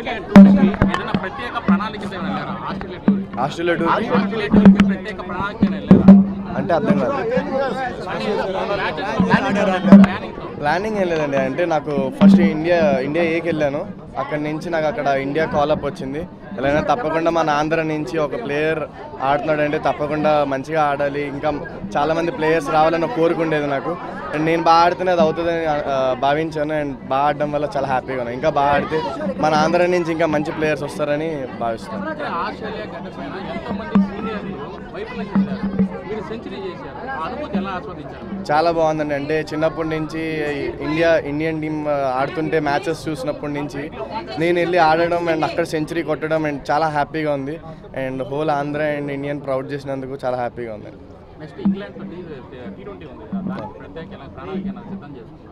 Australia టూర్‌కి ఏదైనా ప్రత్యేక ప్రణాళికతో వెళ్ళారా? ఆస్ట్రేలియా టూర్‌కి ప్రత్యేక ప్రణాళికతో వెళ్ళారా? అంటే అర్థం కాదు. ప్లానింగ్ ఏం లేదండి. అంటే నాకు ఫస్ట్ ఇండియా ఏకి వెళ్ళాను. అక్కడి నుంచి నాకు అక్కడ ఇండియా కాలప్ వచ్చింది. ఎలా తప్పకుండా మన ఆంధ్ర నుంచి ఒక ప్లేయర్ ఆడుతున్నాడు అంటే తప్పకుండా మంచిగా ఆడాలి, ఇంకా చాలామంది ప్లేయర్స్ రావాలని కోరుకుండేది నాకు. అండ్ నేను బాగా ఆడితేనే అది అవుతుందని భావించాను. అండ్ బాగా ఆడడం వల్ల చాలా హ్యాపీగా ఉన్నాను. ఇంకా బాగా ఆడితే మన ఆంధ్ర నుంచి ఇంకా మంచి ప్లేయర్స్ వస్తారని భావిస్తాను. ఆస్ట్రేలియా గడ్డ పైన ఎంతోమంది సీనియర్లు వైఫల్యం చెందారు. మీరు సెంచరీ చేశారు. ఆ అనుభూతి ఎలా ఆస్వాదించారు? చాలా బాగుందండి. అంటే చిన్నప్పటి నుంచి ఇండియన్ టీమ్ ఆడుతుంటే మ్యాచెస్ చూసినప్పటి నుంచి నేను వెళ్ళి ఆడడం అండ్ అక్కడ సెంచరీ కొట్టడం అండ్ చాలా హ్యాపీగా ఉంది. And whole Andhra and Indian proud చేసినందుకు చాలా హ్యాపీగా ఉంది. నెక్స్ట్ ఇంగ్లాండ్తో T20 ఉంది కదా, దానికి ప్రత్యేక ప్రణాళిక సిద్ధం చేస్తున్నారు.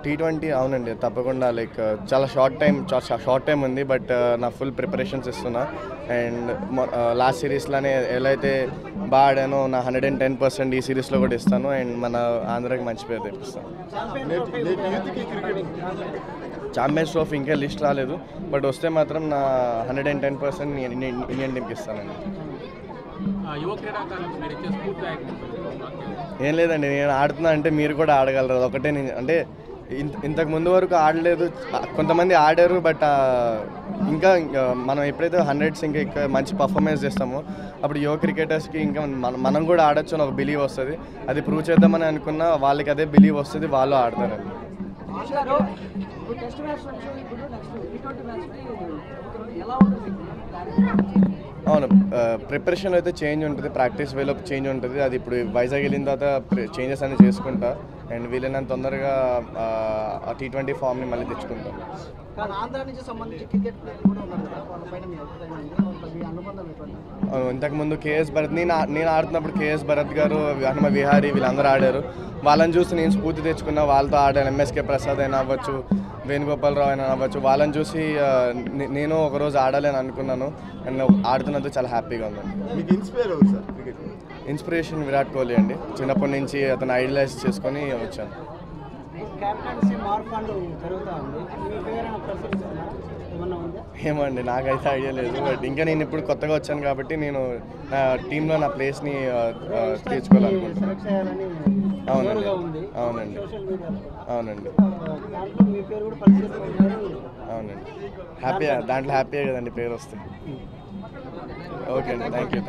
T20 అవునండి, తప్పకుండా. లైక్ చాలా షార్ట్ టైం ఉంది, బట్ నా ఫుల్ ప్రిపరేషన్స్ ఇస్తున్నా. అండ్ లాస్ట్ సిరీస్లోనే ఎలా అయితే బాగా ఆడానో నా 110% ఈ సిరీస్లో కూడా ఇస్తాను. అండ్ మన ఆంధ్రాకి మంచి పేరు తెప్పిస్తాను. ఛాంపియన్స్ ట్రోఫీ ఇంకా లిస్ట్ రాలేదు, బట్ వస్తే మాత్రం నా 110% ఇండియన్ టీంకి ఇస్తానండి. ఏం లేదండి, నేను ఆడుతున్నా అంటే మీరు కూడా ఆడగలరు. ఒకటే అంటే ఇంతకు ముందు వరకు ఆడలేదు, కొంతమంది ఆడారు. బట్ ఇంకా మనం ఎప్పుడైతే 100s ఇంకా మంచి పర్ఫార్మెన్స్ చేస్తామో అప్పుడు యువ క్రికెటర్స్కి ఇంకా మనం కూడా ఆడొచ్చు అని ఒక బిలీవ్ వస్తుంది. అది ప్రూవ్ చేద్దామని అనుకున్నా వాళ్ళకి అదే బిలీవ్ వస్తుంది, వాళ్ళు ఆడతారండి. అవును, ప్రిపరేషన్లో అయితే చేంజ్ ఉంటుంది, ప్రాక్టీస్ వేలో చేంజ్ ఉంటుంది. అది ఇప్పుడు వైజాగ్ వెళ్ళిన తర్వాత చేంజెస్ అన్ని చేసుకుంటా. అండ్ వీలైనంత తొందరగా ఆ T20 ఫామ్ని మళ్ళీ తెచ్చుకుంటాం. ఇంతకుముందు కేఎస్ భరత్, నేను ఆడుతున్నప్పుడు కేఎస్ భరత్ గారు, హనుమ విహారీ వీళ్ళందరూ ఆడారు. వాళ్ళని చూసి నేను స్ఫూర్తి తెచ్చుకున్నా, వాళ్ళతో ఆడాను. MSK ప్రసాద్ అయినా అవ్వచ్చు, వేణుగోపాలరావు అయినా అవ్వచ్చు. వాళ్ళని చూసి నేను ఒకరోజు ఆడాలని అనుకున్నాను. అండ్ ఆడుతున్నందుకు చాలా హ్యాపీగా ఉందండి. ఇన్స్పిరేషన్ విరాట్ కోహ్లీ అండి. చిన్నప్పటి నుంచి అతను ఐడలైజ్ చేసుకొని వచ్చాను. ఏమండి నాకైతే ఐడియా లేదు, బట్ ఇంకా నేను ఇప్పుడు కొత్తగా వచ్చాను కాబట్టి నేను టీంలో నా ప్లేస్ని తీర్చుకోవాలనుకుంటున్నాను. అవునండి అవునండి అవునండి అవునండి. దాంట్లో హ్యాపీయే కదండి పేరు వస్తుంది. ఓకే అండి, థ్యాంక్ యూ.